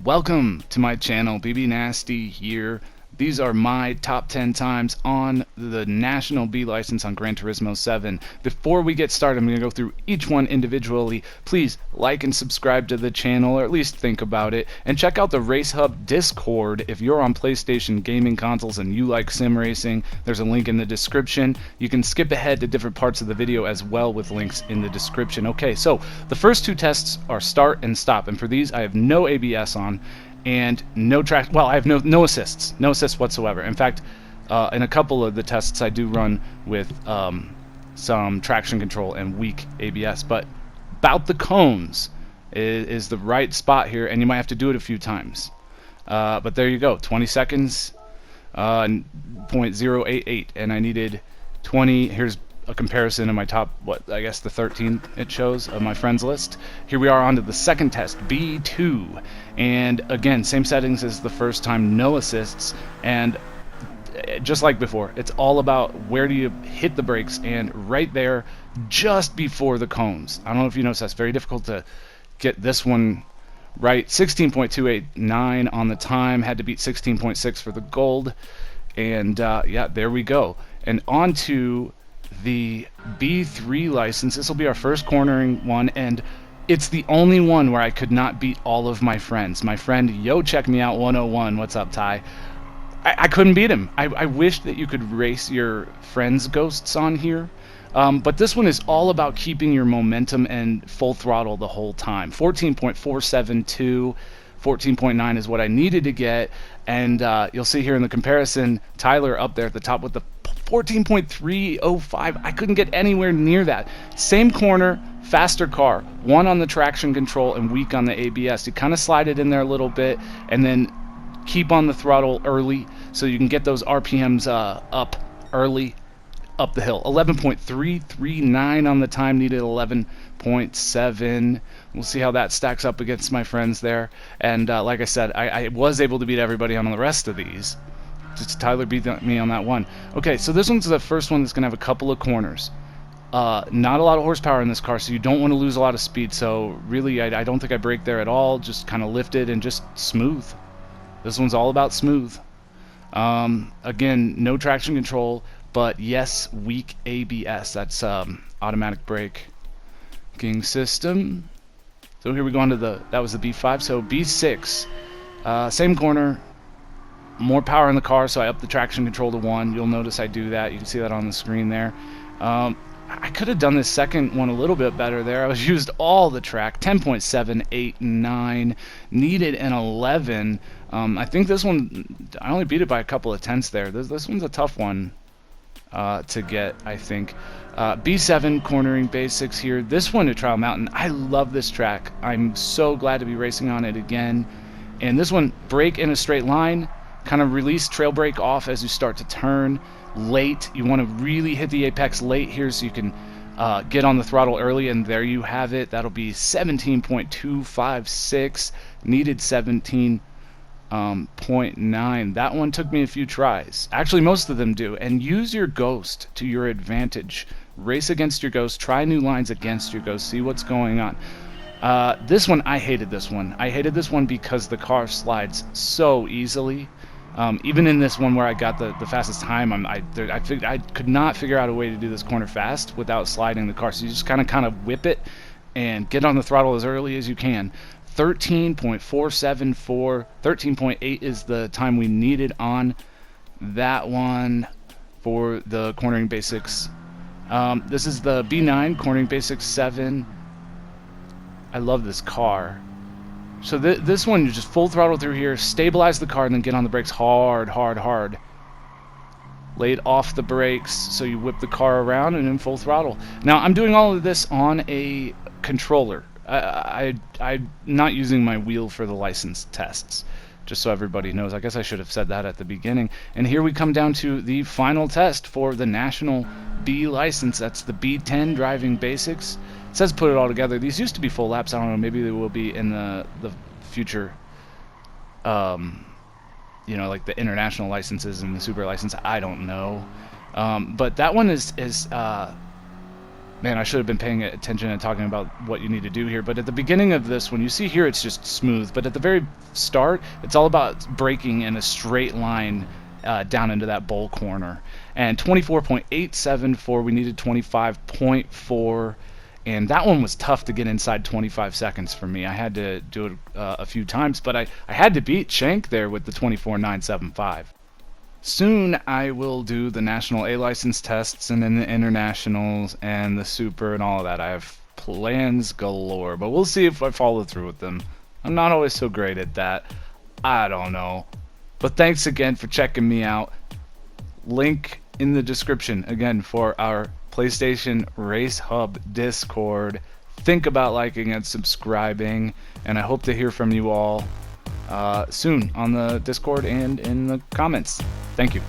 Welcome to my channel, BB Nasty here. These are my top 10 times on the National B license on Gran Turismo 7. Before we get started, I'm going to go through each one individually. Please like and subscribe to the channel, or at least think about it. And check out the Race Hub Discord if you're on PlayStation gaming consoles and you like sim racing. There's a link in the description. You can skip ahead to different parts of the video as well with links in the description. Okay, so the first two tests are start and stop. And for these, I have no ABS on. And no track. Well, I have no assists whatsoever. In fact, in a couple of the tests, I do run with some traction control and weak ABS. But about the cones is the right spot here, and you might have to do it a few times. But there you go, 20 seconds, 0.088, and I needed 20. Here's a comparison of my top, I guess the 13 it shows of my friends list. Here we are on to the second test, B2, and again, same settings as the first time, no assists, and just like before, it's all about where do you hit the brakes, and right there, just before the cones. I don't know if you noticed, that's very difficult to get this one right. 16.289 on the time, had to beat 16.6 for the gold, and yeah, there we go. And on to the B3 license. This will be our first cornering one, and it's the only one where I could not beat all of my friends. My friend Yo Check Me Out 101, what's up, Ty? I couldn't beat him. I wish that you could race your friends' ghosts on here, but this one is all about keeping your momentum and full throttle the whole time. 14.472, 14.9 is what I needed to get, and you'll see here in the comparison, Tyler up there at the top with the 14.305. I couldn't get anywhere near that. Same corner, faster car, one on the traction control and weak on the ABS. You kind of slide it in there a little bit and then keep on the throttle early so you can get those RPMs up early up the hill. 11.339 on the time, needed 11.7. We'll see how that stacks up against my friends there. And like I said, I was able to beat everybody on the rest of these. Just Tyler beat me on that one. Okay, so this one's the first one that's going to have a couple of corners. Not a lot of horsepower in this car, so you don't want to lose a lot of speed. So really, I don't think I brake there at all. Just kind of lifted and just smooth. This one's all about smooth. Again, no traction control, but yes, weak ABS. That's automatic braking system. So here we go on to that was the B5. So B6, same corner. More power in the car, so I upped the traction control to 1. You'll notice I do that. You can see that on the screen there. I could have done this second one a little bit better there. I was used all the track. 10.789, needed an 11. I think this one, I only beat it by a couple of tenths there. This one's a tough one to get, I think. B7 cornering basics here. This one to Trial Mountain. I love this track. I'm so glad to be racing on it again. And this one, brake in a straight line. Kind of release trail brake off as you start to turn late. You want to really hit the apex late here so you can get on the throttle early, and there you have it. That'll be 17.256, needed 17.9. That one took me a few tries. Actually, most of them do. And use your ghost to your advantage. Race against your ghost. Try new lines against your ghost. See what's going on. This one, I hated this one. I hated this one because the car slides so easily. Even in this one where I got the fastest time, I could not figure out a way to do this corner fast without sliding the car. So you just kind of whip it and get on the throttle as early as you can. 13.474, 13.8 is the time we needed on that one for the cornering basics. This is the B9 cornering basics 7. I love this car. So this one, you just full throttle through here, stabilize the car, and then get on the brakes hard, hard, hard. Laid off the brakes, so you whip the car around and in full throttle. Now, I'm doing all of this on a controller. I'm not using my wheel for the license tests, just so everybody knows. I guess I should have said that at the beginning. And here we come down to the final test for the National B license. That's the B10 Driving Basics. It says put it all together. These used to be full laps. I don't know. Maybe they will be in the future, you know, like the international licenses and the super license. I don't know. But that one is Man, I should have been paying attention and talking about what you need to do here. But at the beginning of this, when you see here, it's just smooth. But at the very start, it's all about braking in a straight line down into that bowl corner. And 24.874, we needed 25.4. And that one was tough to get inside 25 seconds for me. I had to do it a few times, but I had to beat Shank there with the 24.975. Soon I will do the National A license tests and then the Internationals and the Super and all of that. I have plans galore, but we'll see if I follow through with them. I'm not always so great at that. I don't know. But thanks again for checking me out. Link in the description again for our PlayStation Race Hub Discord. Think about liking and subscribing, and I hope to hear from you all soon on the Discord and in the comments. Thank you.